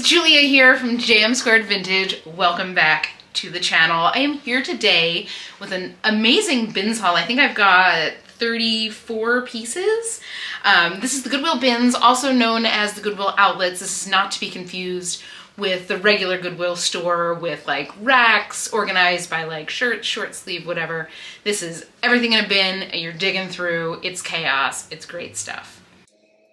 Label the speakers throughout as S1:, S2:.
S1: Julia here from JM Squared Vintage. Welcome back to the channel. I am here today with an amazing bins haul. I think I've got 34 pieces. This is the Goodwill Bins, also known as the Goodwill Outlets. This is not to be confused with the regular Goodwill store with like racks organized by like shirts, short sleeve, whatever. This is everything in a bin and you're digging through. It's chaos. It's great stuff.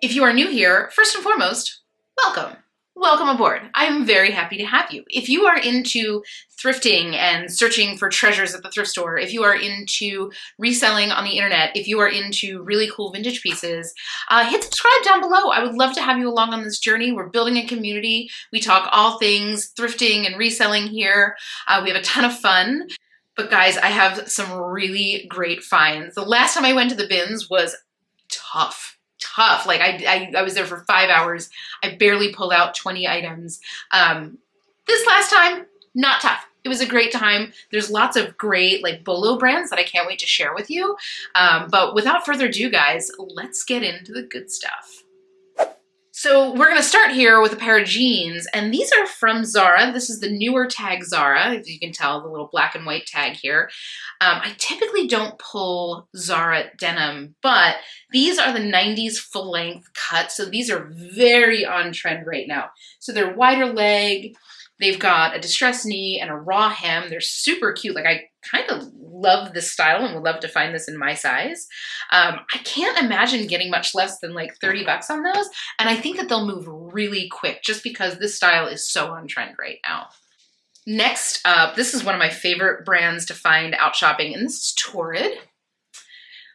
S1: If you are new here, first and foremost, welcome. Welcome aboard. I'm very happy to have you. If you are into thrifting and searching for treasures at the thrift store, if you are into reselling on the internet, if you are into really cool vintage pieces, hit subscribe down below. I would love to have you along on this journey. We're building a community. We talk all things thrifting and reselling here. We have a ton of fun. But guys, I have some really great finds. The last time I went to the bins was tough. Like I was there for 5 hours. I barely pulled out 20 items. This last time, not tough. It was a great time. There's lots of great like Bolo brands that I can't wait to share with you. But without further ado, guys, let's get into the good stuff. So we're gonna start here with a pair of jeans, and these are from Zara. This is the newer tag Zara, as you can tell, the little black and white tag here. I typically don't pull Zara denim, but these are the 90s full length cuts. So these are very on trend right now. So they're wider leg, they've got a distressed knee and a raw hem. They're super cute. Like I kind of love this style and would love to find this in my size. I can't imagine getting much less than like 30 bucks on those. And I think that they'll move really quick just because this style is so on trend right now. Next up, this is one of my favorite brands to find out shopping, and this is Torrid.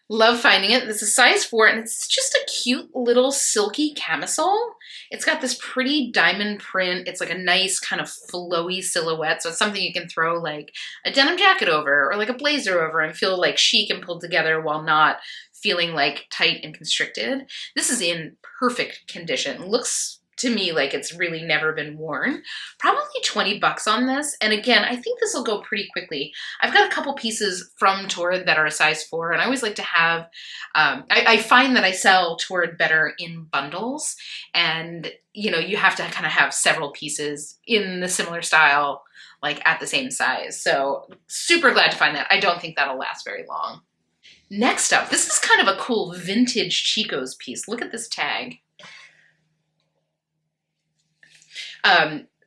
S1: Love finding it. This is size 4, and it's just a cute little silky camisole. It's got this pretty diamond print. It's like a nice kind of flowy silhouette, so it's something you can throw like a denim jacket over or like a blazer over and feel like chic and pulled together while not feeling like tight and constricted. This is in perfect condition. Looks to me like it's really never been worn. Probably 20 bucks on this. And again, I think this will go pretty quickly. I've got a couple pieces from Torrid that are a size 4, and I always like to have, I find that I sell Torrid better in bundles, and you know, you have to kind of have several pieces in the similar style, like at the same size. So super glad to find that. I don't think that'll last very long. Next up, this is kind of a cool vintage Chico's piece. Look at this tag.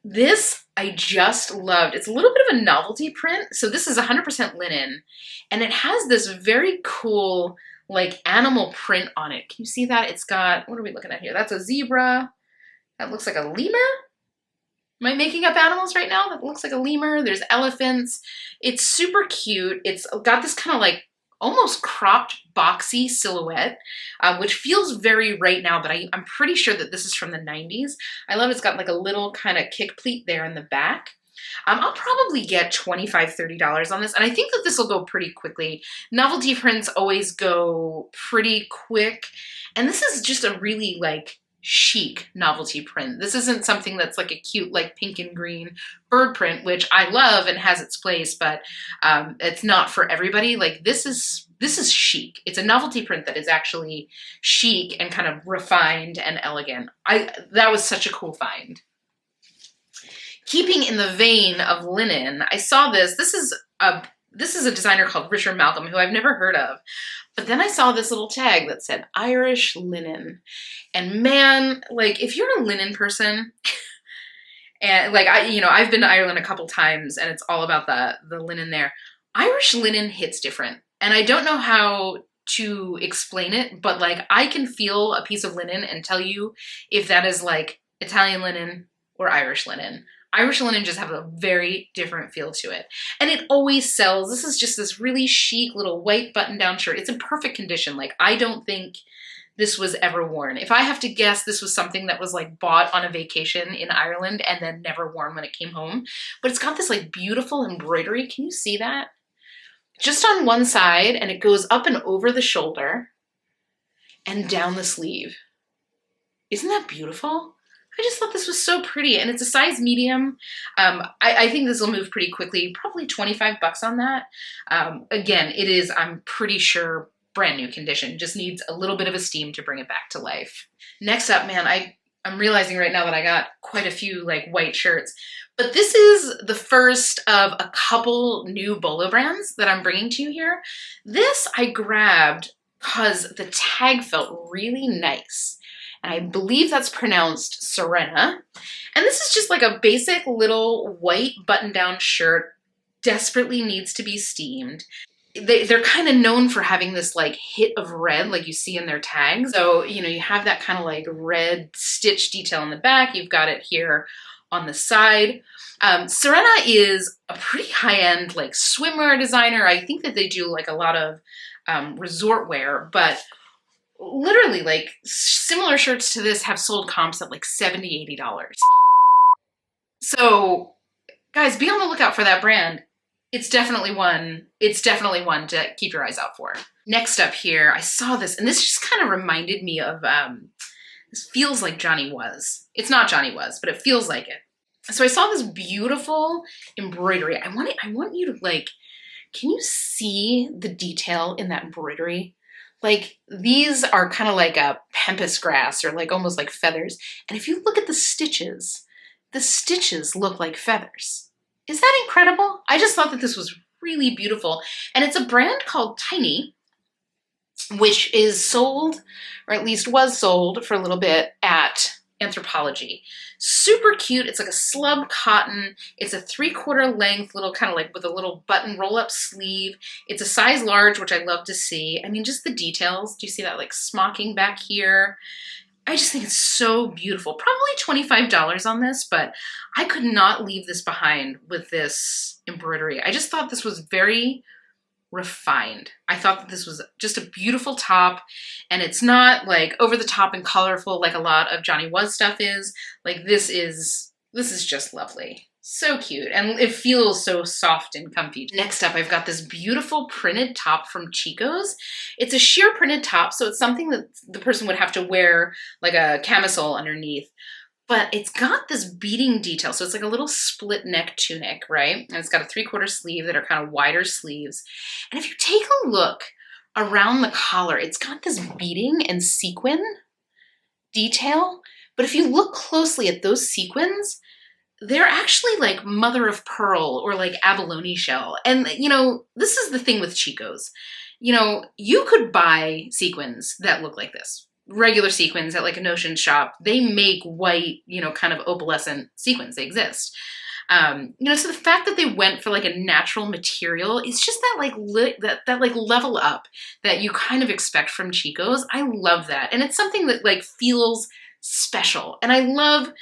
S1: This I just loved. It's a little bit of a novelty print. So this is 100% linen, and it has this very cool like animal print on it. Can you see that? It's got, what are we looking at here? That's a zebra. That looks like a lemur. Am I making up animals right now? That looks like a lemur. There's elephants. It's super cute. It's got this kind of like almost cropped boxy silhouette, which feels very right now, but I'm pretty sure that this is from the 90s. I love it's got like a little kind of kick pleat there in the back. I'll probably get $25, $30 on this, and I think that this will go pretty quickly. Novelty prints always go pretty quick, and this is just a really like chic novelty print. This isn't something that's like a cute like pink and green bird print, which I love and has its place, but it's not for everybody. Like this is chic. It's a novelty print that is actually chic and kind of refined and elegant. That was such a cool find. Keeping in the vein of linen, I saw this. This is a designer called Richard Malcolm, who I've never heard of. But then I saw this little tag that said Irish linen. And man, like if you're a linen person, and like I've been to Ireland a couple times and it's all about the linen there. Irish linen hits different. And I don't know how to explain it, but like I can feel a piece of linen and tell you if that is like Italian linen or Irish linen. Irish linen just have a very different feel to it. And it always sells. This is just this really chic little white button-down shirt. It's in perfect condition. Like, I don't think this was ever worn. If I have to guess, this was something that was like bought on a vacation in Ireland and then never worn when it came home. But it's got this like beautiful embroidery. Can you see that? Just on one side, and it goes up and over the shoulder and down the sleeve. Isn't that beautiful? I just thought this was so pretty, and it's a size medium. I think this will move pretty quickly, probably 25 bucks on that. Again, it is, I'm pretty sure, brand new condition, just needs a little bit of a steam to bring it back to life. Next up, man, I'm realizing right now that I got quite a few like white shirts, but this is the first of a couple new bolo brands that I'm bringing to you here. This I grabbed because the tag felt really nice. And I believe that's pronounced Serena. And this is just like a basic little white button-down shirt, desperately needs to be steamed. They're kind of known for having this like hit of red like you see in their tags. So, you know, you have that kind of like red stitch detail in the back. You've got it here on the side. Serena is a pretty high-end like swimwear designer. I think that they do like a lot of resort wear, but literally like similar shirts to this have sold comps at like $70, $80. So guys, be on the lookout for that brand. It's definitely one to keep your eyes out for. Next up here, I saw this, and this just kind of reminded me of, this feels like Johnny Was. It's not Johnny Was, but it feels like it. So I saw this beautiful embroidery. I want you to like, can you see the detail in that embroidery? Like these are kind of like a pampas grass or like almost like feathers. And if you look at the stitches look like feathers. Is that incredible? I just thought that this was really beautiful. And it's a brand called Tiny, which is sold, or at least was sold for a little bit at Anthropologie. Super cute. It's like a slub cotton. It's a 3/4 length, little kind of like with a little button roll-up sleeve. It's a size large, which I love to see. I mean, just the details. Do you see that like smocking back here? I just think it's so beautiful. Probably $25 on this, but I could not leave this behind with this embroidery. I just thought this was very refined. I thought that this was just a beautiful top, and it's not like over the top and colorful like a lot of Johnny Was stuff is. Like this is just lovely. So cute, and it feels so soft and comfy. Next up, I've got this beautiful printed top from Chico's. It's a sheer printed top, so it's something that the person would have to wear like a camisole underneath. But it's got this beading detail, so it's like a little split neck tunic, right? And it's got a 3/4 sleeve that are kind of wider sleeves. And if you take a look around the collar, it's got this beading and sequin detail. But if you look closely at those sequins, they're actually like mother of pearl or like abalone shell. And you know, this is the thing with Chico's. You know, you could buy sequins that look like this. Regular sequins at like a notion shop. They make white, you know, kind of opalescent sequins. They exist. You know, so the fact that they went for like a natural material, it's just that like that like level up that you kind of expect from Chico's. I love that. And it's something that like feels special. And I love,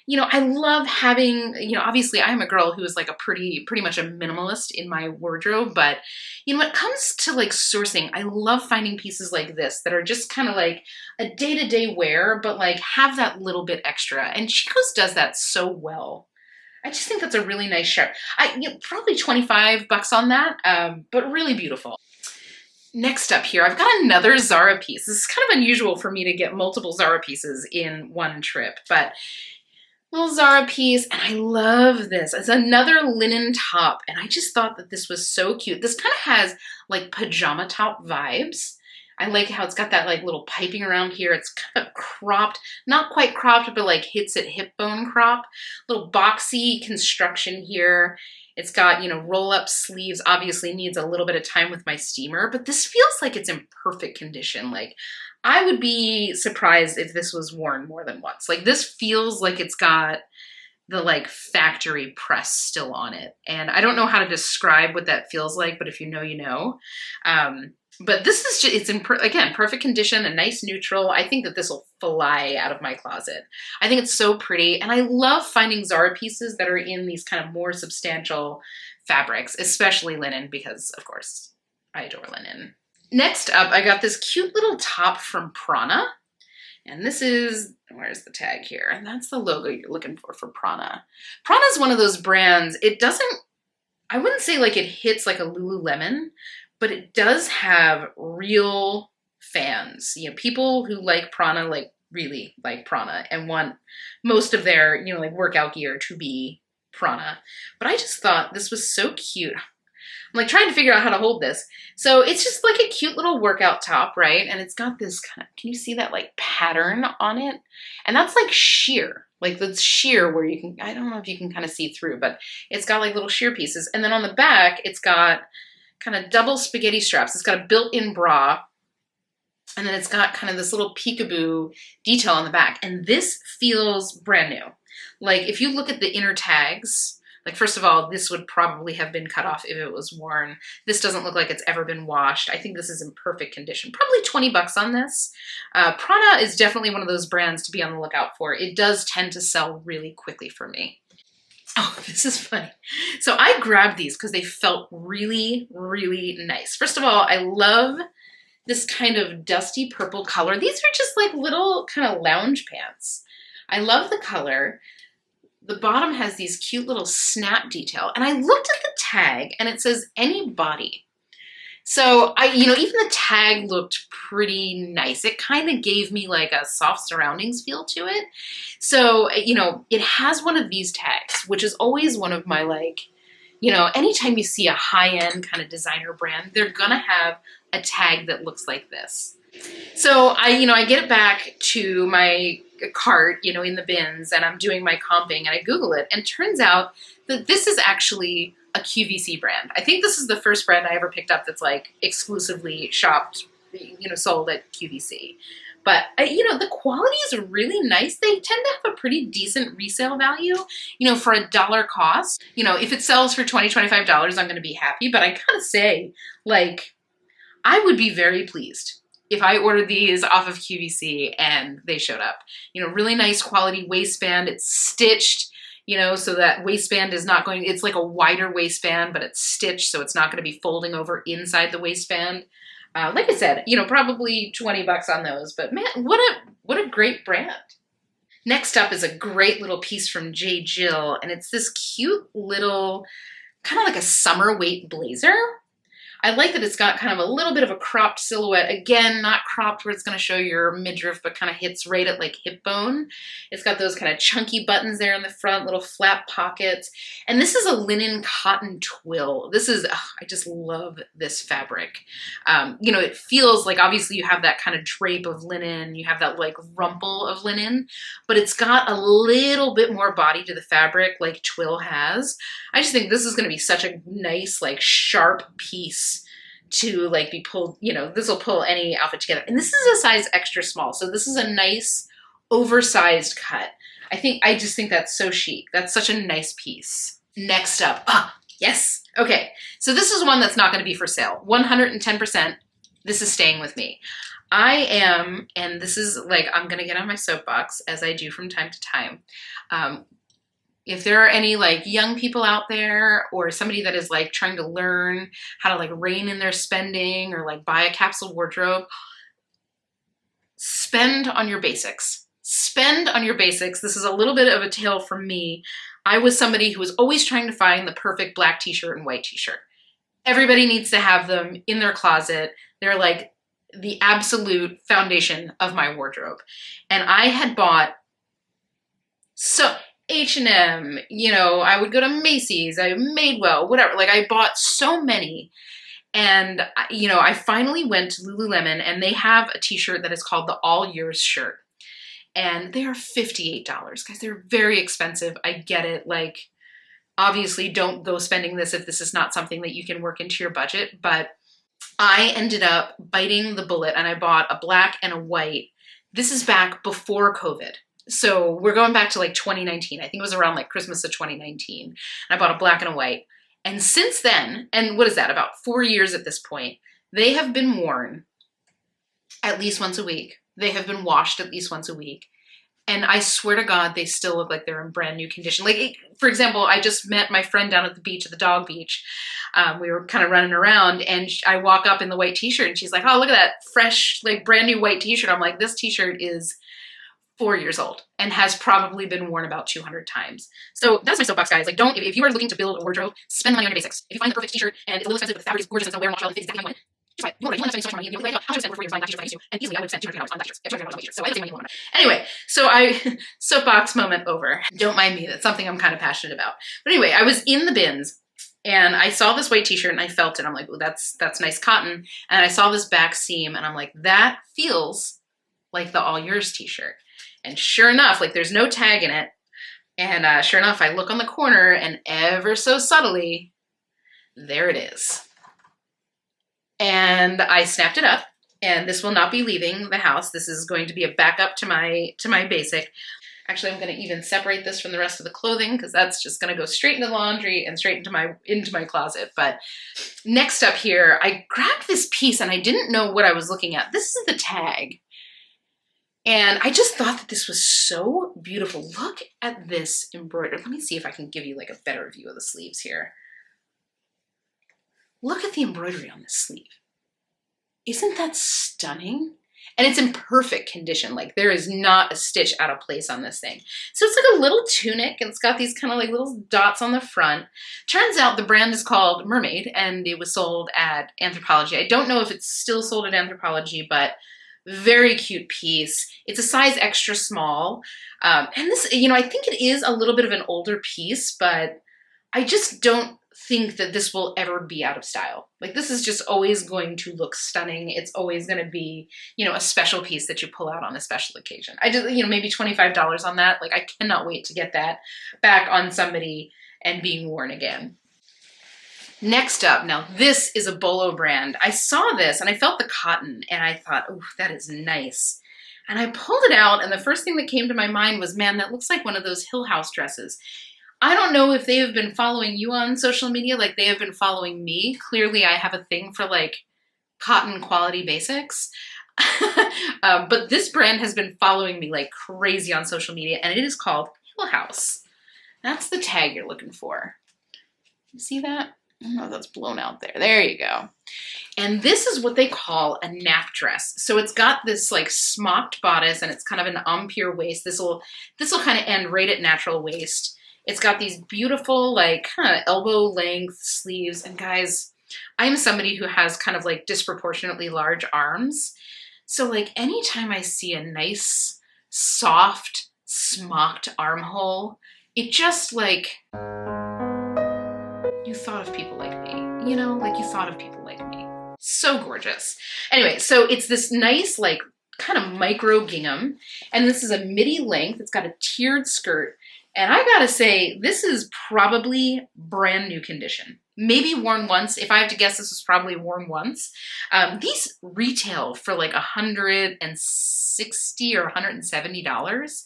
S1: you know, I love having, you know, obviously I'm a girl who is like a pretty much a minimalist in my wardrobe, but you know, when it comes to like sourcing, I love finding pieces like this that are just kind of like a day-to-day wear, but like have that little bit extra. And Chico's does that so well. I just think that's a really nice shirt. You know, probably $25 on that, but really beautiful. Next up here, I've got another Zara piece. This is kind of unusual for me to get multiple Zara pieces in one trip, but little Zara piece, and I love this. It's another linen top, and I just thought that this was so cute. This kind of has like pajama top vibes. I like how it's got that like little piping around here. It's kind of cropped, not quite cropped, but like hits at hip bone crop. Little boxy construction here. It's got, you know, roll-up sleeves. Obviously needs a little bit of time with my steamer, but this feels like it's in perfect condition. Like, I would be surprised if this was worn more than once. Like, this feels like it's got the like factory press still on it. And I don't know how to describe what that feels like, but if you know, you know. But this is just, it's in, again, perfect condition, a nice neutral. I think that this will fly out of my closet. I think it's so pretty. And I love finding Zara pieces that are in these kind of more substantial fabrics, especially linen, because of course I adore linen. Next up, I got this cute little top from Prana. And this is, where's the tag here? And that's the logo you're looking for Prana. Prana is one of those brands, it doesn't, I wouldn't say like it hits like a Lululemon, but it does have real fans. You know, people who like Prana, like really like Prana and want most of their, you know, like workout gear to be Prana. But I just thought this was so cute. I'm like trying to figure out how to hold this. So it's just like a cute little workout top, right? And it's got this kind of, can you see that like pattern on it? And that's like sheer. Like that's sheer where you can, I don't know if you can kind of see through, but it's got like little sheer pieces. And then on the back, it's got kind of double spaghetti straps. It's got a built-in bra. And then it's got kind of this little peekaboo detail on the back. And this feels brand new. Like if you look at the inner tags, like first of all, this would probably have been cut off if it was worn. This doesn't look like it's ever been washed. I think this is in perfect condition. Probably 20 bucks on this. Prada is definitely one of those brands to be on the lookout for. It does tend to sell really quickly for me. Oh, this is funny. So I grabbed these because they felt really, really nice. First of all, I love this kind of dusty purple color. These are just like little kind of lounge pants. I love the color. The bottom has these cute little snap detail. And I looked at the tag and it says any body. So even the tag looked pretty nice. It kind of gave me like a soft surroundings feel to it. So, it has one of these tags, which is always one of my like, anytime you see a high-end kind of designer brand, they're gonna have a tag that looks like this. So I get it back to my cart, in the bins, and I'm doing my comping and I Google it, and it turns out that this is actually a QVC brand. I think this is the first brand I ever picked up that's like exclusively shopped, sold at QVC. But, the quality is really nice. They tend to have a pretty decent resale value, for $1 cost. If it sells for $20, $25, I'm going to be happy. But I gotta say, like, I would be very pleased if I ordered these off of QVC and they showed up. Really nice quality waistband. It's stitched, so that waistband is not going, it's like a wider waistband, but it's stitched, so it's not going to be folding over inside the waistband. Like I said, probably 20 bucks on those, but man, what a great brand. Next up is a great little piece from J. Jill, and it's this cute little, kind of like a summer weight blazer. I like that it's got kind of a little bit of a cropped silhouette. Again, not cropped where it's going to show your midriff, but kind of hits right at like hip bone. It's got those kind of chunky buttons there in the front, little flap pockets. And this is a linen cotton twill. This is, I just love this fabric. It feels like obviously you have that kind of drape of linen. You have that like rumple of linen, but it's got a little bit more body to the fabric like twill has. I just think this is going to be such a nice, like sharp piece to like be pulled, this will pull any outfit together. And this is a size extra small. So this is a nice oversized cut. I just think that's so chic. That's such a nice piece. Next up, yes. Okay. So this is one that's not going to be for sale. 110%. This is staying with me. I am, and this is like, I'm going to get on my soapbox as I do from time to time. If there are any like young people out there or somebody that is like trying to learn how to like rein in their spending or like buy a capsule wardrobe, spend on your basics. Spend on your basics. This is a little bit of a tale from me. I was somebody who was always trying to find the perfect black t-shirt and white t-shirt. Everybody needs to have them in their closet. They're like the absolute foundation of my wardrobe. And I had bought H&M, I would go to Macy's, Madewell, whatever. Like I bought so many. And, I finally went to Lululemon and they have a t-shirt that is called the All Yours shirt. And they are $58, guys. They're very expensive. I get it. Like, obviously don't go spending this if this is not something that you can work into your budget. But I ended up biting the bullet and I bought a black and a white. This is back before COVID. So we're going back to like 2019. I think it was around like Christmas of 2019. And I bought a black and a white. And since then, and what is that, about 4 years at this point, they have been worn at least once a week. They have been washed at least once a week. And I swear to God, they still look like they're in brand new condition. Like, for example, I just met my friend down at the beach, at the dog beach. We were kind of running around and I walk up in the white t-shirt and she's like, oh, look at that fresh, like brand new white t-shirt. I'm like, this t-shirt is 4 years old and has probably been worn about 200 times. So that's my soapbox, guys. Like, if you are looking to build a wardrobe, spend money on your basics. If you find the perfect t-shirt and it's a little expensive, but the fabric is gorgeous and it's not wear and wash well, it fits exactly how you want it, just buy it. You don't have to spend so much money. You know, how much I spent for 4 years buying black t-shirts I used to, and easily I would spend $200 on black t-shirts. $200 on white t-shirts. So I would save money on it. Anyway, so soapbox moment over. Don't mind me. That's something I'm kind of passionate about. But anyway, I was in the bins And I saw this white t-shirt and I felt it. I'm like, oh, that's nice cotton. And I saw this back seam and I'm like, that feels like the All Yours t-shirt. And sure enough, like there's no tag in it. And sure enough, I look on the corner and ever so subtly, there it is. And I snapped it up, and this will not be leaving the house. This is going to be a backup to my basic. Actually, I'm going to even separate this from the rest of the clothing because that's just going to go straight into the laundry and straight into my closet. But next up here, I grabbed this piece and I didn't know what I was looking at. This is the tag. And I just thought that this was so beautiful. Look at this embroidery. Let me see if I can give you like a better view of the sleeves here. Look at the embroidery on this sleeve. Isn't that stunning? And it's in perfect condition. Like there is not a stitch out of place on this thing. So it's like a little tunic and it's got these kind of like little dots on the front. Turns out the brand is called Mermaid and it was sold at Anthropologie. I don't know if it's still sold at Anthropologie, but very cute piece. It's a size extra small. And this, you know, I think it is a little bit of an older piece, but I just don't think that this will ever be out of style. Like this is just always going to look stunning. It's always going to be, you know, a special piece that you pull out on a special occasion. I just, you know, maybe $25 on that. Like I cannot wait to get that back on somebody and being worn again. Next up, now this is a Bolo brand. I saw this and I felt the cotton and I thought, oh, that is nice. And I pulled it out and the first thing that came to my mind was, man, that looks like one of those Hill House dresses. I don't know if they have been following you on social media like they have been following me. Clearly, I have a thing for like cotton quality basics. But this brand has been following me like crazy on social media and it is called Hill House. That's the tag you're looking for. You see that? Oh, that's blown out there. There you go. And this is what they call a nap dress. So it's got this like smocked bodice and it's kind of an empire waist. This will kind of end right at natural waist. It's got these beautiful, like, kind of elbow length sleeves. And guys, I'm somebody who has kind of like disproportionately large arms. So like anytime I see a nice, soft, smocked armhole, it just like, you thought of people like me, you know, like you thought of people like me. So gorgeous. Anyway, so it's this nice, like, kind of micro gingham. And this is a midi length. It's got a tiered skirt. And I gotta say, this is probably brand new condition. Maybe worn once. If I have to guess, this was probably worn once. These retail for like $160 or $170.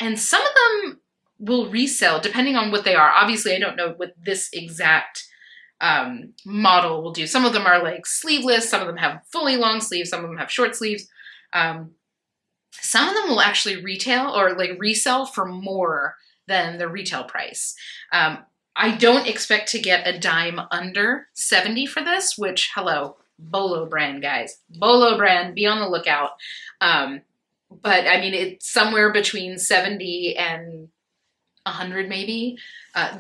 S1: And some of them will resell depending on what they are. Obviously, I don't know what this exact model will do. Some of them are like sleeveless. Some of them have fully long sleeves. Some of them have short sleeves. Some of them will actually retail or like resell for more than the retail price. I don't expect to get a dime under 70 for this, which, hello, Bolo brand, guys. Bolo brand, be on the lookout. But I mean, it's somewhere between 70 and 100 maybe.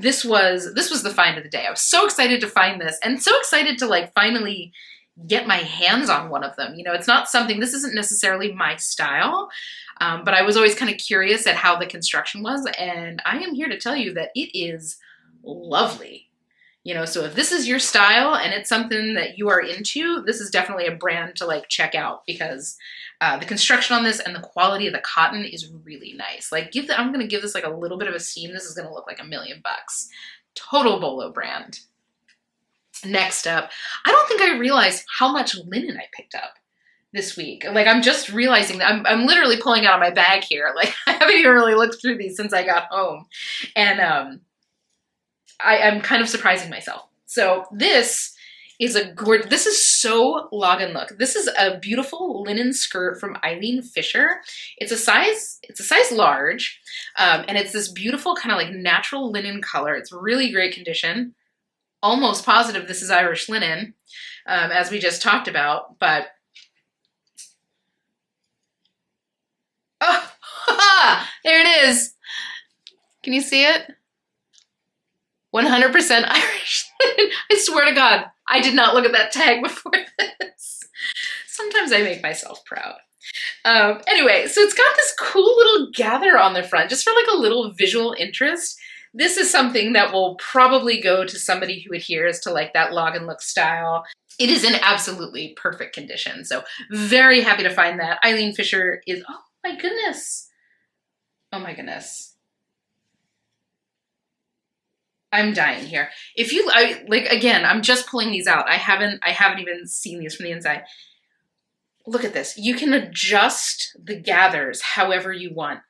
S1: This was the find of the day. I was so excited to find this and so excited to like finally get my hands on one of them. You know, it's not something, this isn't necessarily my style, but I was always kind of curious at how the construction was, and I am here to tell you that it is lovely. You know, so if this is your style and it's something that you are into, this is definitely a brand to like check out because the construction on this and the quality of the cotton is really nice. Like I'm going to give this like a little bit of a steam. This is going to look like $1 million. Total Bolo brand. Next up, I don't think I realized how much linen I picked up this week. Like I'm just realizing that I'm literally pulling out of my bag here. Like I haven't even really looked through these since I got home. And I'm kind of surprising myself. So this is this is so Log and Look. This is a beautiful linen skirt from Eileen Fisher. It's a size large, and it's this beautiful kind of like natural linen color. It's really great condition. Almost positive this is Irish linen, as we just talked about, but oh, there it is. Can you see it? 100% Irish linen. I swear to God, I did not look at that tag before this. Sometimes I make myself proud. Anyway, so it's got this cool little gather on the front, just for like a little visual interest. This is something that will probably go to somebody who adheres to like that log and look style. It is in absolutely perfect condition. So very happy to find that. Eileen Fisher is, oh my goodness. Oh my goodness. I'm dying here. If you like, again, I'm just pulling these out. I haven't even seen these from the inside. Look at this. You can adjust the gathers however you want.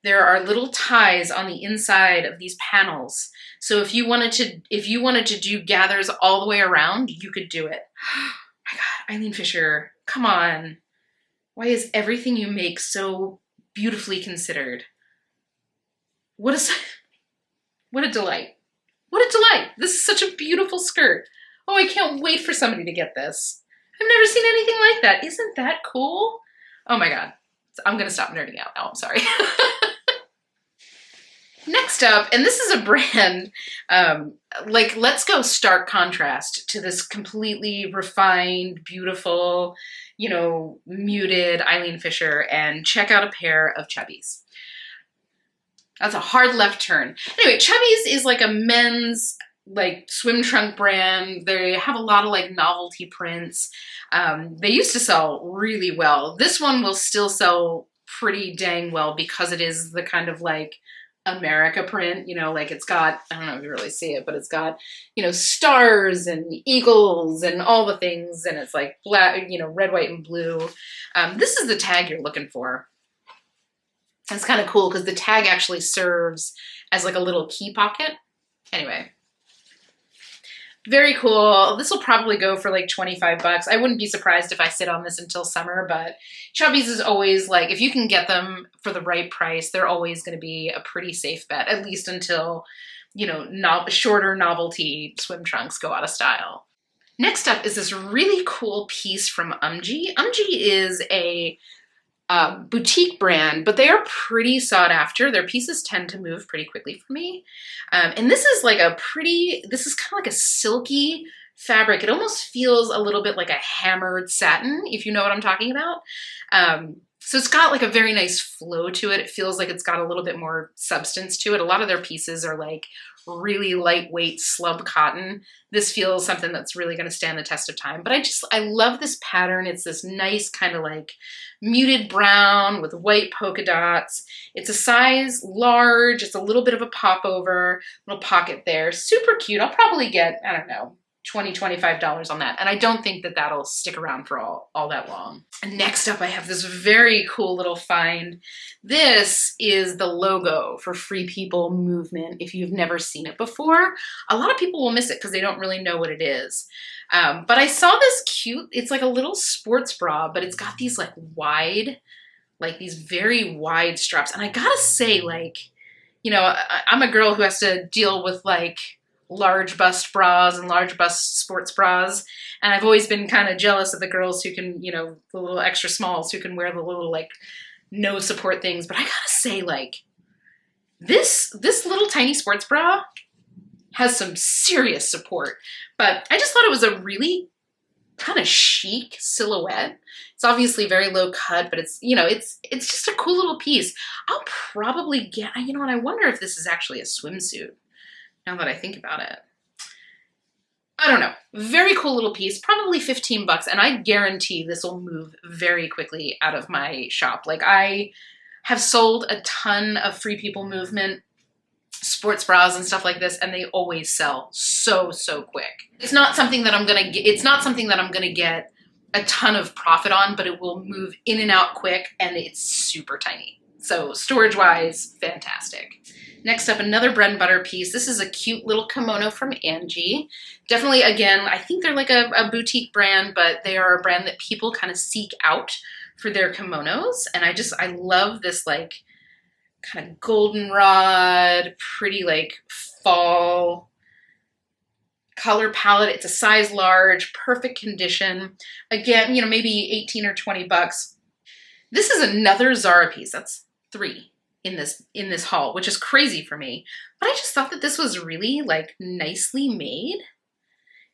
S1: There are little ties on the inside of these panels. So if you wanted to do gathers all the way around, you could do it. Oh my God, Eileen Fisher, come on. Why is everything you make so beautifully considered? What a delight. What a delight. This is such a beautiful skirt. Oh, I can't wait for somebody to get this. I've never seen anything like that. Isn't that cool? Oh my God. I'm gonna stop nerding out now, I'm sorry. Next up, and this is a brand, like, let's go stark contrast to this completely refined, beautiful, you know, muted Eileen Fisher, and check out a pair of Chubbies. That's a hard left turn. Anyway, Chubbies is like a men's like swim trunk brand. They have a lot of like novelty prints. They used to sell really well. This one will still sell pretty dang well because it is the kind of like America print, you know, like it's got, I don't know if you really see it, but it's got, you know, stars and eagles and all the things. And it's like black, you know, red, white, and blue. This is the tag you're looking for. It's kind of cool because the tag actually serves as like a little key pocket. Anyway, very cool. This will probably go for like 25 bucks. I wouldn't be surprised if I sit on this until summer, but Chubbies is always like, if you can get them for the right price, they're always going to be a pretty safe bet, at least until, you know, shorter novelty swim trunks go out of style. Next up is this really cool piece from Umgee. Umgee is a boutique brand, but they are pretty sought after. Their pieces tend to move pretty quickly for me. And this is like this is kind of like a silky fabric. It almost feels a little bit like a hammered satin, if you know what I'm talking about. So it's got like a very nice flow to it. It feels like it's got a little bit more substance to it. A lot of their pieces are like really lightweight slub cotton. This feels something that's really going to stand the test of time. But I love this pattern. It's this nice kind of like muted brown with white polka dots. It's a size large. It's a little bit of a popover, little pocket there. Super cute. I'll probably get, I don't know, $20, $25 on that. And I don't think that that'll stick around for all that long. And next up, I have this very cool little find. This is the logo for Free People Movement. If you've never seen it before, a lot of people will miss it because they don't really know what it is. But I saw this cute, it's like a little sports bra, but it's got these like wide, like these very wide straps. And I gotta say, like, you know, I'm a girl who has to deal with like large bust bras and large bust sports bras. And I've always been kind of jealous of the girls who can, you know, the little extra smalls who can wear the little like no support things. But I gotta say, like, this little tiny sports bra has some serious support. But I just thought it was a really kind of chic silhouette. It's obviously very low cut, but it's, you know, it's just a cool little piece. I'll probably get, you know what, I wonder if this is actually a swimsuit, now that I think about it. I don't know. Very cool little piece, probably 15 bucks, and I guarantee this will move very quickly out of my shop. Like, I have sold a ton of Free People Movement sports bras and stuff like this, and they always sell so quick. It's not something that I'm gonna get a ton of profit on, but it will move in and out quick, and it's super tiny. So storage-wise, fantastic. Next up, another bread and butter piece. This is a cute little kimono from Angie. Definitely, again, I think they're like a boutique brand, but they are a brand that people kind of seek out for their kimonos. And I love this like kind of goldenrod, pretty like fall color palette. It's a size large, perfect condition. Again, you know, maybe 18 or 20 bucks. This is another Zara piece. That's 3 in this haul, which is crazy for me. But I just thought that this was really like nicely made.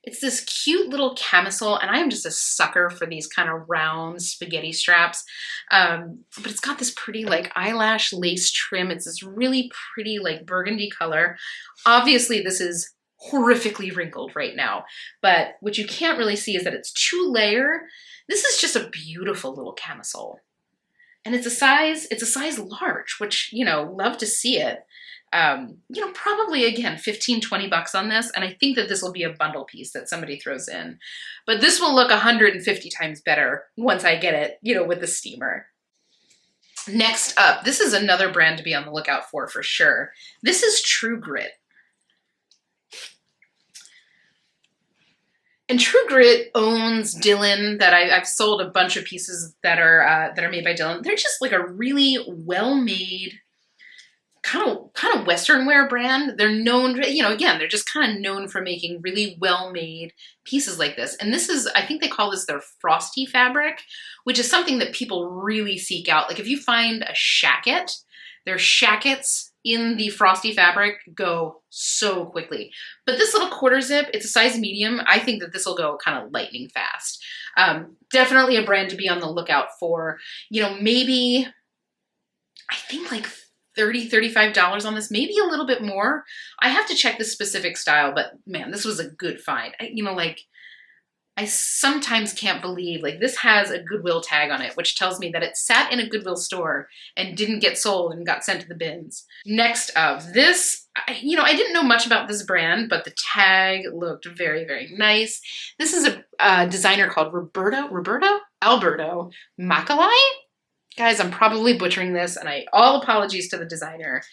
S1: It's this cute little camisole, and I am just a sucker for these kind of round spaghetti straps. But it's got this pretty like eyelash lace trim. It's this really pretty like burgundy color. Obviously this is horrifically wrinkled right now, but what you can't really see is that it's 2-layer. This is just a beautiful little camisole. And it's a size large, which, you know, love to see it. You know, probably again, 15, 20 bucks on this. And I think that this will be a bundle piece that somebody throws in, but this will look 150 times better once I get it, you know, with the steamer. Next up, this is another brand to be on the lookout for sure. This is True Grit. And True Grit owns Dylan. That I've sold a bunch of pieces that are made by Dylan. They're just like a really well-made, kind of Western wear brand. They're known, you know, again, they're just kind of known for making really well-made pieces like this. And this is, I think they call this their frosty fabric, which is something that people really seek out. Like if you find a shacket, their shackets in the frosty fabric go so quickly. But this little quarter zip, it's a size medium. I think that this will go kind of lightning fast. Definitely a brand to be on the lookout for. You know, maybe, I think like $30, $35 on this, maybe a little bit more. I have to check the specific style, but man, this was a good find. You know, like, I sometimes can't believe, like, this has a Goodwill tag on it, which tells me that it sat in a Goodwill store and didn't get sold and got sent to the bins. Next up, this, you know, I didn't know much about this brand, but the tag looked very, very nice. This is a designer called Alberto Macalai. Guys, I'm probably butchering this, and all apologies to the designer.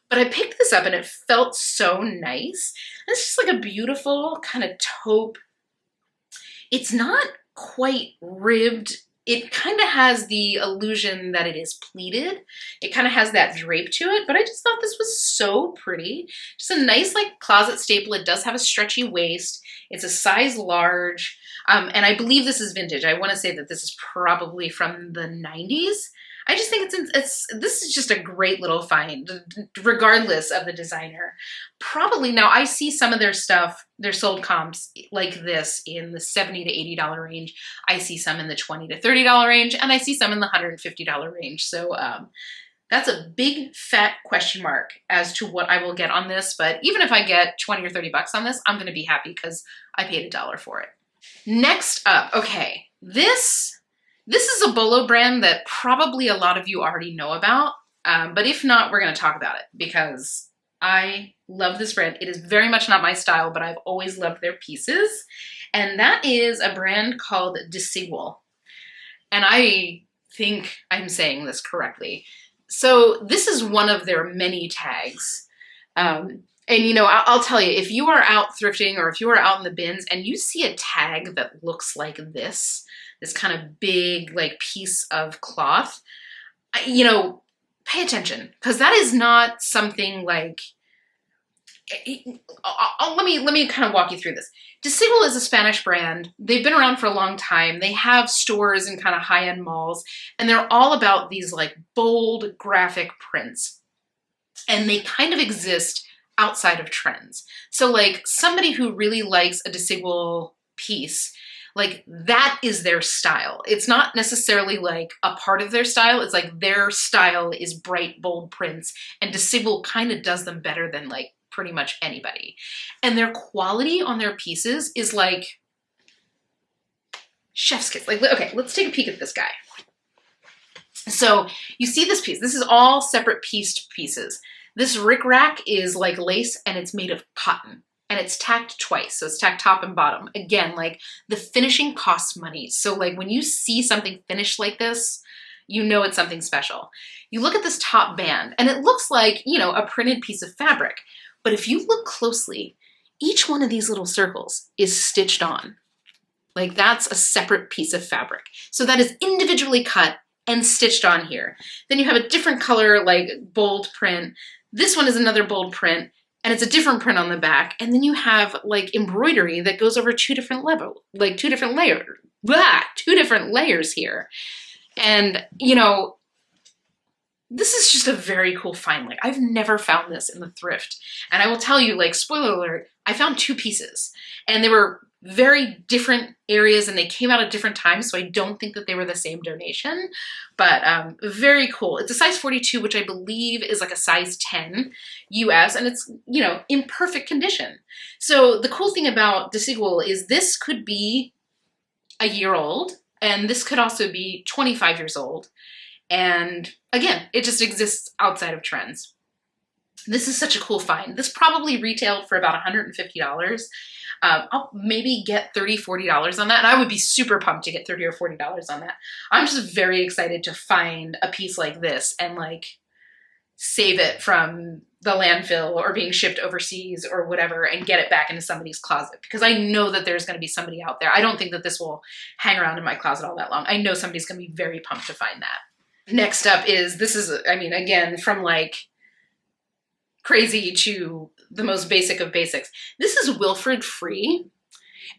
S1: But I picked this up and it felt so nice. It's just like a beautiful kind of taupe. It's not quite ribbed. It kind of has the illusion that it is pleated. It kind of has that drape to it, but I just thought this was so pretty. Just a nice like closet staple. It does have a stretchy waist. It's a size large, and I believe this is vintage. I want to say that this is probably from the 90s. I just think this is just a great little find, regardless of the designer. Probably now I see some of their stuff, their sold comps like this in the $70 to $80 range. I see some in the $20 to $30 range, and I see some in the $150 range. So that's a big fat question mark as to what I will get on this. But even if I get 20 or 30 bucks on this, I'm going to be happy because I paid $1 for it. Next up, okay, this is a Bolo brand that probably a lot of you already know about, but if not, we're going to talk about it because I love this brand. It is very much not my style, but I've always loved their pieces, and that is a brand called Desigual, and I think I'm saying this correctly. So this is one of their many tags, and you know, I'll tell you, if you are out thrifting or if you are out in the bins and you see a tag that looks like this kind of big like piece of cloth, you know, pay attention, because that is not something like, let me kind of walk you through this. Desigual is a Spanish brand. They've been around for a long time. They have stores in kind of high-end malls, and they're all about these like bold graphic prints, and they kind of exist outside of trends. So like somebody who really likes a Desigual piece, like that is their style. It's not necessarily like a part of their style. It's like their style is bright, bold prints, and Desigual kind of does them better than like pretty much anybody. And their quality on their pieces is like chef's kiss. Like, okay, let's take a peek at this guy. So you see this piece. This is all separate pieced pieces. This rickrack is like lace, and it's made of cotton. And it's tacked twice, so it's tacked top and bottom. Again, like the finishing costs money. So like when you see something finished like this, you know it's something special. You look at this top band and it looks like, you know, a printed piece of fabric. But if you look closely, each one of these little circles is stitched on. Like that's a separate piece of fabric. So that is individually cut and stitched on here. Then you have a different color, like bold print. This one is another bold print, and it's a different print on the back. And then you have like embroidery that goes over two different layers here. And, you know, this is just a very cool find. Like, I've never found this in the thrift. And I will tell you, like, spoiler alert, I found 2 pieces. And they were very different areas and they came out at different times, so I don't think that they were the same donation. But very cool. It's a size 42, which I believe is like a size 10 US, and it's, you know, in perfect condition. So the cool thing about Desigual is this could be a year old, and this could also be 25 years old. And again, it just exists outside of trends. This is such a cool find. This probably retailed for about $150. I'll maybe get $30, $40 on that. And I would be super pumped to get $30 or $40 on that. I'm just very excited to find a piece like this and like save it from the landfill or being shipped overseas or whatever and get it back into somebody's closet, because I know that there's going to be somebody out there. I don't think that this will hang around in my closet all that long. I know somebody's going to be very pumped to find that. Next up is, this is, I mean, again, from like crazy to the most basic of basics. This is Wilfred Free,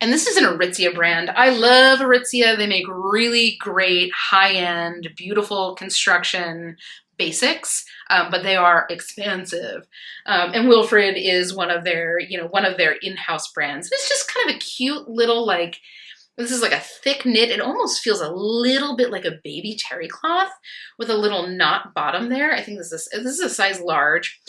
S1: and this is an Aritzia brand. I love Aritzia. They make really great, high-end, beautiful construction basics, but they are expensive. And Wilfred is one of their, you know, one of their in-house brands. It's just kind of a cute little, like, this is like a thick knit. It almost feels a little bit like a baby terry cloth with a little knot bottom there. I think this is a size large.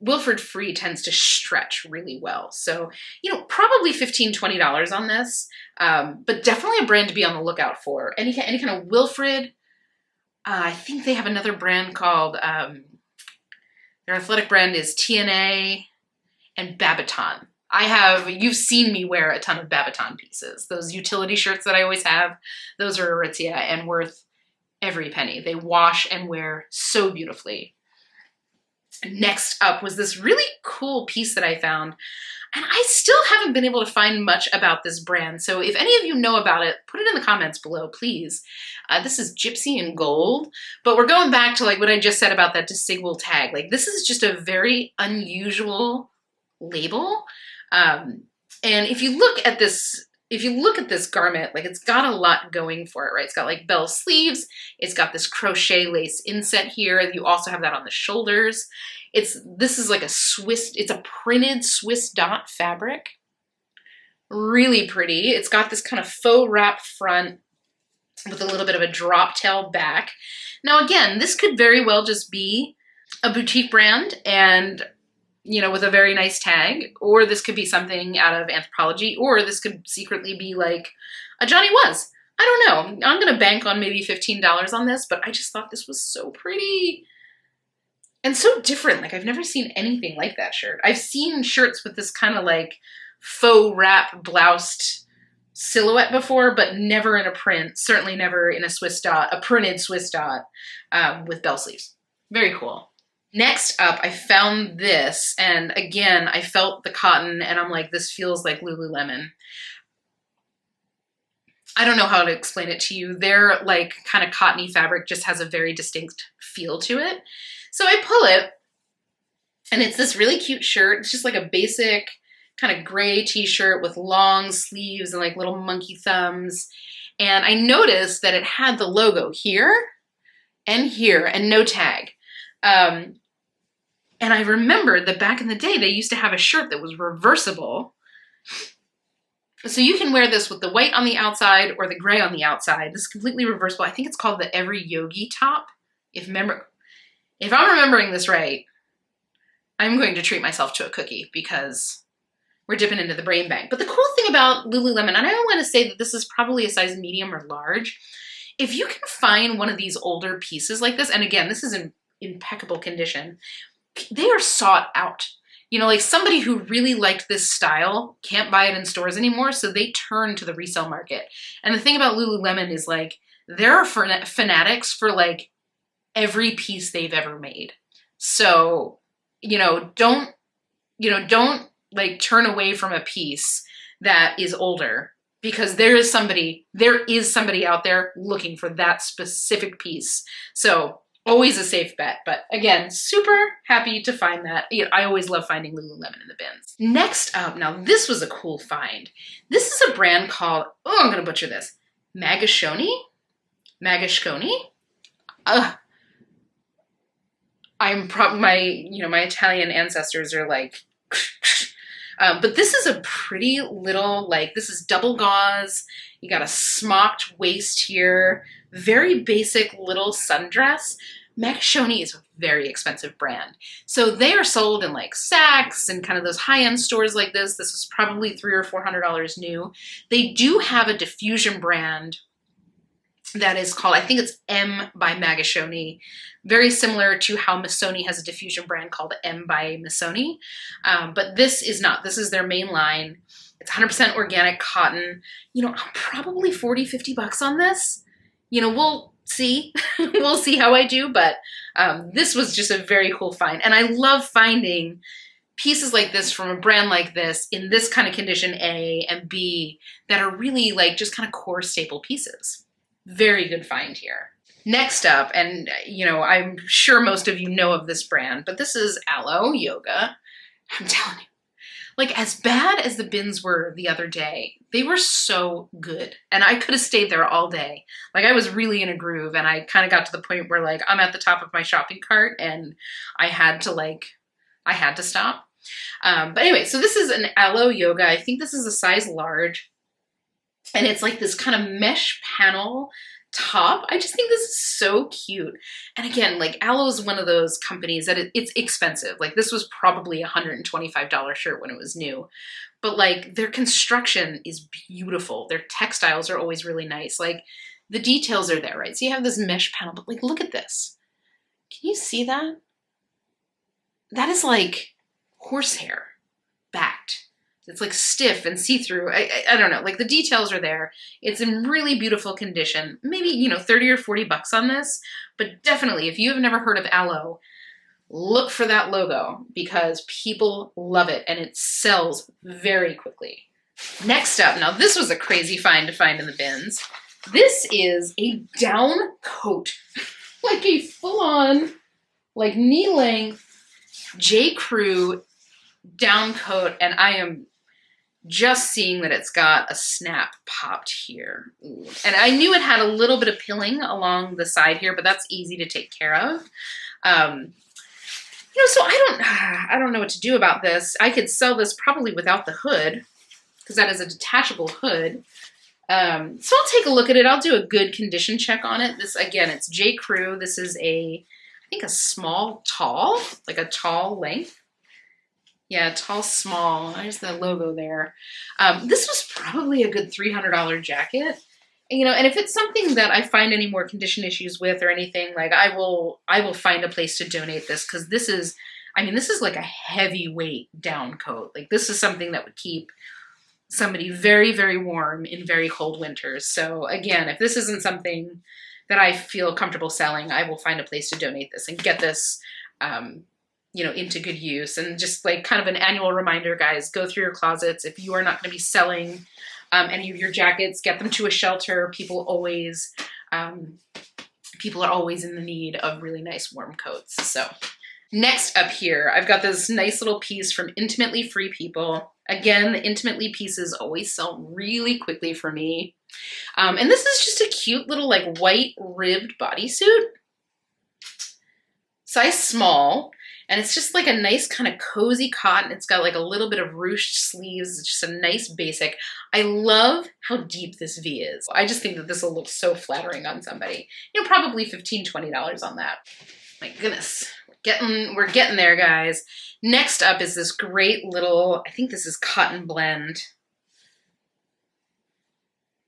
S1: Wilfred Free tends to stretch really well. So, you know, probably $15, $20 on this, but definitely a brand to be on the lookout for. Any kind of Wilfred. I think they have another brand called, their athletic brand is TNA and Babaton. You've seen me wear a ton of Babaton pieces. Those utility shirts that I always have, those are Aritzia and worth every penny. They wash and wear so beautifully. Next up was this really cool piece that I found, and I still haven't been able to find much about this brand. So if any of you know about it, put it in the comments below, please. This is Gypsy in Gold, but we're going back to like what I just said about that Desigual tag. Like, this is just a very unusual label. And if you look at this garment, like, it's got a lot going for it, right? It's got like bell sleeves. It's got this crochet lace inset here. You also have that on the shoulders. This is like it's a printed Swiss dot fabric. Really pretty. It's got this kind of faux wrap front with a little bit of a drop tail back. Now, again, this could very well just be a boutique brand and, you know, with a very nice tag, or this could be something out of Anthropologie, or this could secretly be like a Johnny Was. I don't know. I'm going to bank on maybe $15 on this, but I just thought this was so pretty and so different. Like, I've never seen anything like that shirt. I've seen shirts with this kind of like faux wrap bloused silhouette before, but never in a print, certainly never in a printed Swiss dot with bell sleeves. Very cool. Next up, I found this, and again, I felt the cotton, and I'm like, this feels like Lululemon. I don't know how to explain it to you. Their like kind of cottony fabric just has a very distinct feel to it. So I pull it, and it's this really cute shirt. It's just like a basic kind of gray t-shirt with long sleeves and like little monkey thumbs. And I noticed that it had the logo here and no tag. And I remembered that back in the day, they used to have a shirt that was reversible. So you can wear this with the white on the outside or the gray on the outside. This is completely reversible. I think it's called the Every Yogi top. If I'm remembering this right, I'm going to treat myself to a cookie because we're dipping into the brain bank. But the cool thing about Lululemon, and I want to say that this is probably a size medium or large, if you can find one of these older pieces like this, and again, this is in impeccable condition, they are sought out. You know, like somebody who really liked this style can't buy it in stores anymore, so they turn to the resale market. And the thing about Lululemon is like, there are fanatics for like every piece they've ever made. So, don't like turn away from a piece that is older, because there is somebody out there looking for that specific piece. So always a safe bet. But again, super happy to find that. I always love finding Lululemon in the bins. Next up, now this was a cool find. This is a brand called, I'm going to butcher this, Magashoni. I'm probably my Italian ancestors are like, but this is a pretty little, like, this is double gauze. You got a smocked waist here, very basic little sundress. Magashoni is a very expensive brand. So they are sold in like Saks and kind of those high-end stores like this. This is probably $300 or $400 new. They do have a diffusion brand that is called, I think it's M by Magashoni, very similar to how Missoni has a diffusion brand called M by Missoni. But this is not. This is their main line. It's 100% organic cotton. Probably 40, 50 bucks on this. We'll see. We'll see how I do, but this was just a very cool find. And I love finding pieces like this from a brand like this in this kind of condition, A and B, that are really like just kind of core staple pieces. Very good find here. Next up, and I'm sure most of you know of this brand, but this is Alo Yoga. I'm telling you, like, as bad as the bins were the other day, they were so good. And I could have stayed there all day. Like, I was really in a groove, and I kind of got to the point where, like, I'm at the top of my shopping cart and I had to stop. But anyway, so this is an Alo Yoga. I think this is a size large. And it's like this kind of mesh panel top. I just think this is so cute. And again, like, Alo is one of those companies that it's expensive. Like, this was probably a $125 shirt when it was new. But like, their construction is beautiful. Their textiles are always really nice. Like, the details are there, right? So you have this mesh panel, but like, look at this. Can you see that? That is like horsehair backed. It's like stiff and see-through. I don't know. Like, the details are there. It's in really beautiful condition. Maybe, 30 or 40 bucks on this. But definitely, if you have never heard of Alo, look for that logo because people love it and it sells very quickly. Next up, now this was a crazy find to find in the bins. This is a down coat. Like a full-on, like, knee-length J. Crew down coat, and I am just seeing that it's got a snap popped here. Ooh. And I knew it had a little bit of pilling along the side here, but that's easy to take care of. So I don't know what to do about this. I could sell this probably without the hood because that is a detachable hood. So I'll take a look at it. I'll do a good condition check on it. This, again, it's J. Crew. This is I think a small tall, like a tall length. Yeah, tall, small. There's the logo there. This was probably a good $300 jacket. And if it's something that I find any more condition issues with or anything, like, I will find a place to donate this because this is like a heavyweight down coat. Like, this is something that would keep somebody very, very warm in very cold winters. So again, if this isn't something that I feel comfortable selling, I will find a place to donate this and get this into good use. And just like kind of an annual reminder, guys, go through your closets. If you are not going to be selling any of your jackets, get them to a shelter. People are always in the need of really nice warm coats. So next up here, I've got this nice little piece from Intimately Free People. Again, the Intimately pieces always sell really quickly for me. And this is just a cute little like white ribbed bodysuit. Size small. And it's just like a nice kind of cozy cotton. It's got like a little bit of ruched sleeves. It's just a nice basic. I love how deep this V is. I just think that this will look so flattering on somebody. Probably $15, $20 on that. My goodness, we're getting there, guys. Next up is this great little, I think this is cotton blend.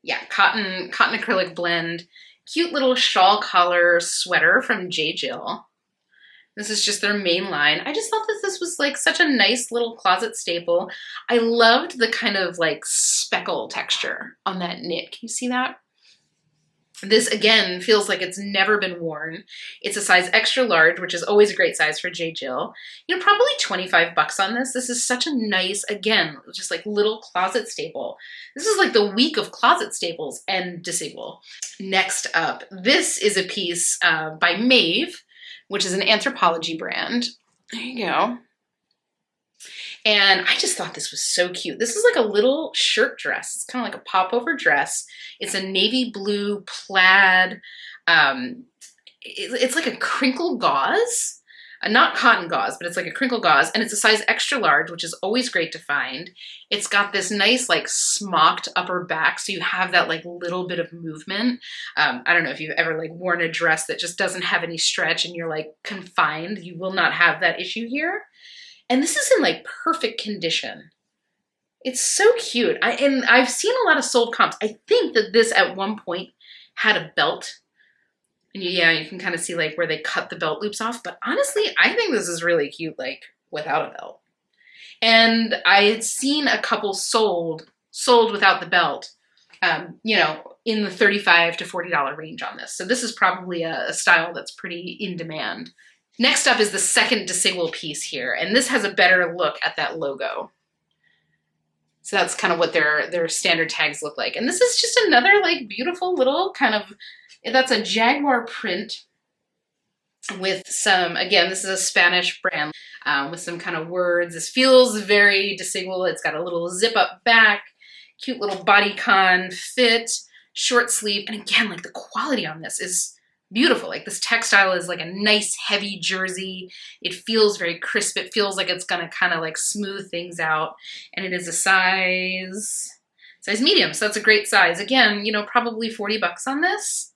S1: Yeah, cotton acrylic blend. Cute little shawl collar sweater from J. Jill. This is just their main line. I just thought that this was like such a nice little closet staple. I loved the kind of like speckle texture on that knit. Can you see that? This, again, feels like it's never been worn. It's a size extra large, which is always a great size for J. Jill. Probably 25 bucks on this. This is such a nice, again, just like little closet staple. This is like the week of closet staples and disable. Next up, this is a piece by Maeve, which is an Anthropology brand. There you go. And I just thought this was so cute. This is like a little shirt dress. It's kind of like a popover dress. It's a navy blue plaid. It's like a crinkle gauze. not cotton gauze, but it's like a crinkle gauze, and it's a size extra large, which is always great to find. It's got this nice like smocked upper back, so you have that like little bit of movement. I don't know if you've ever like worn a dress that just doesn't have any stretch and you're like confined. You will not have that issue here. And this is in like perfect condition. It's so cute. And I've seen a lot of sold comps. I think that this at one point had a belt. And yeah, you can kind of see like where they cut the belt loops off. But honestly, I think this is really cute, like without a belt. And I had seen a couple sold without the belt, you know, in the $35 to $40 range on this. So this is probably a style that's pretty in demand. Next up is the second DeSigwell piece here. And this has a better look at that logo. So that's kind of what their standard tags look like. And this is just another like beautiful little kind of, that's a Jaguar print with some, again, this is a Spanish brand with some kind of words. This feels very DeSigwell. It's got a little zip up back, cute little bodycon fit, short sleeve. And again, like the quality on this is beautiful. Like this textile is like a nice heavy jersey. It feels very crisp. It feels like it's gonna kind of like smooth things out. And it is a size medium. So that's a great size. Again, you know, probably 40 bucks on this.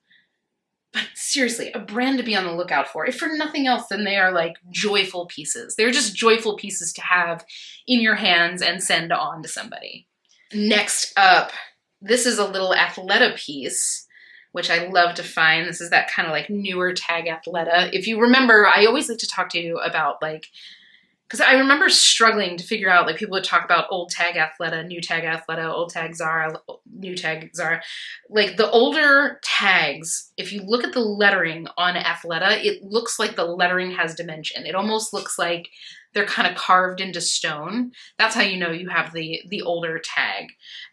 S1: But seriously, a brand to be on the lookout for. If for nothing else, then they are like joyful pieces. They're just joyful pieces to have in your hands and send on to somebody. Next up, this is a little Athleta piece, which I love to find. This is that kind of like newer tag Athleta. If you remember, I always like to talk to you about like, because I remember struggling to figure out, like people would talk about old tag Athleta, new tag Athleta, old tag Zara, new tag Zara. Like the older tags, if you look at the lettering on Athleta, it looks like the lettering has dimension. It almost looks like they're kind of carved into stone. That's how you know you have the older tag.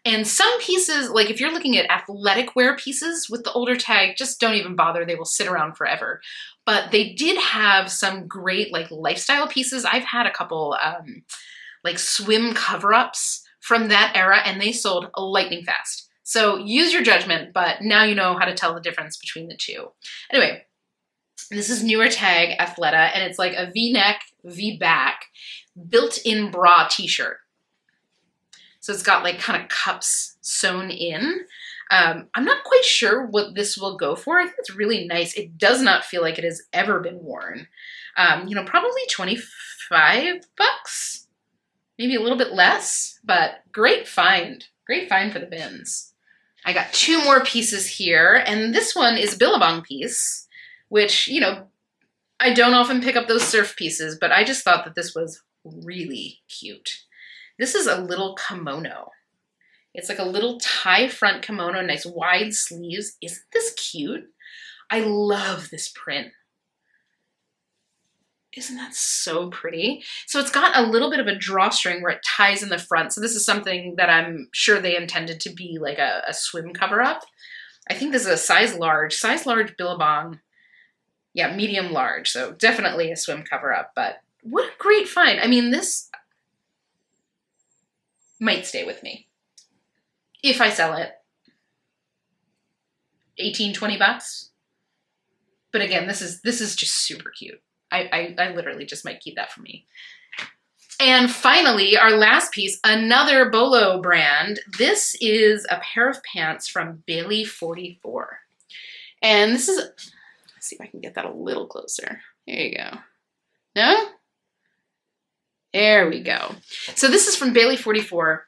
S1: And some pieces, like if you're looking at athletic wear pieces with the older tag, just don't even bother. They will sit around forever. But they did have some great like lifestyle pieces. I've had a couple like swim cover-ups from that era, and they sold lightning fast. So use your judgment, but now you know how to tell the difference between the two. Anyway, this is newer tag Athleta, and it's like a V-neck, V-back, built-in bra t-shirt. So it's got like kind of cups sewn in. I'm not quite sure what this will go for. I think it's really nice. It does not feel like it has ever been worn. You know, probably 25 bucks, maybe a little bit less, but great find. Great find for the bins. I got two more pieces here, and this one is a Billabong piece, which, you know, I don't often pick up those surf pieces, but I just thought that this was really cute. This is a little kimono. It's like a little tie front kimono, nice wide sleeves. Isn't this cute? I love this print. Isn't that so pretty? So it's got a little bit of a drawstring where it ties in the front. So this is something that I'm sure they intended to be like a swim cover up. I think this is a size large Billabong. Yeah, medium large. So definitely a swim cover up, but what a great find. I mean, this might stay with me. If I sell it, 18, 20 bucks. But again, this is just super cute. I literally just might keep that for me. And finally, our last piece, another Bolo brand. This is a pair of pants from Bailey 44. And this is, let's see if I can get that a little closer. There you go. No? There we go. So this is from Bailey 44.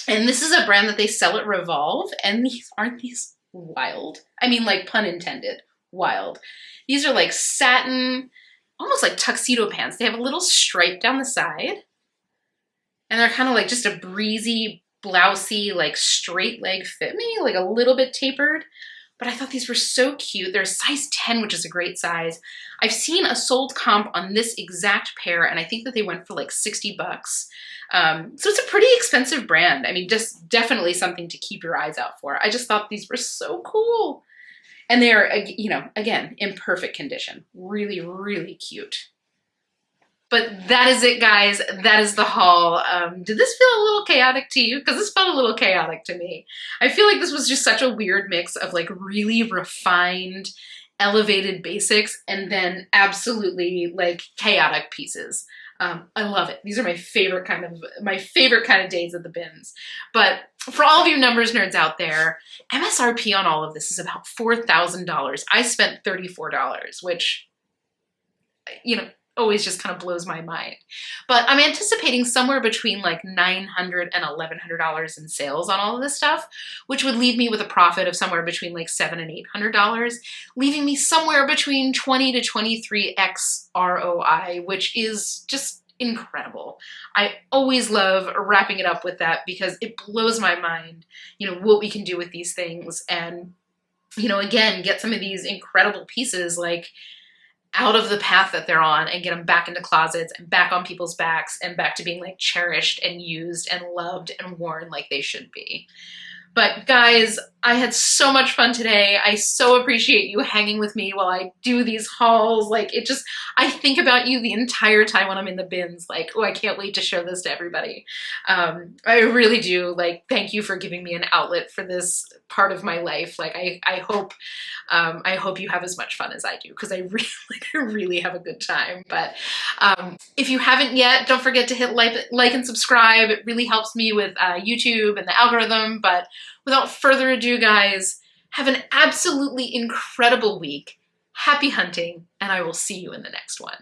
S1: And this is a brand that they sell at Revolve, and aren't these wild? I mean, like, pun intended, wild. These are like satin, almost like tuxedo pants. They have a little stripe down the side, and they're kind of like just a breezy, blousey, like straight leg fit, maybe like a little bit tapered. But I thought these were so cute. They're a size 10, which is a great size. I've seen a sold comp on this exact pair, and I think that they went for like 60 bucks. So it's a pretty expensive brand. I mean, just definitely something to keep your eyes out for. I just thought these were so cool. And they're, you know, again, in perfect condition. Really, really cute. But that is it, guys. That is the haul. Did this feel a little chaotic to you? Because this felt a little chaotic to me. I feel like this was just such a weird mix of like really refined, elevated basics, and then absolutely like chaotic pieces. I love it. These are my favorite kind of days at the bins. But for all of you numbers nerds out there, MSRP on all of this is about $4,000. I spent $34, which, you know, always just kind of blows my mind. But I'm anticipating somewhere between like $900 and $1,100 in sales on all of this stuff, which would leave me with a profit of somewhere between like $700 and $800, leaving me somewhere between 20 to 23x ROI, which is just incredible. I always love wrapping it up with that because it blows my mind, you know, what we can do with these things. And, you know, again, get some of these incredible pieces like out of the path that they're on and get them back into closets and back on people's backs and back to being like cherished and used and loved and worn like they should be. But guys, I had so much fun today. I so appreciate you hanging with me while I do these hauls. Like it just, I think about you the entire time when I'm in the bins. Like, oh, I can't wait to show this to everybody. I really do. Like, thank you for giving me an outlet for this part of my life. Like, I hope you have as much fun as I do because I really have a good time. But if you haven't yet, don't forget to hit like and subscribe. It really helps me with YouTube and the algorithm. But without further ado, guys, have an absolutely incredible week. Happy hunting, and I will see you in the next one.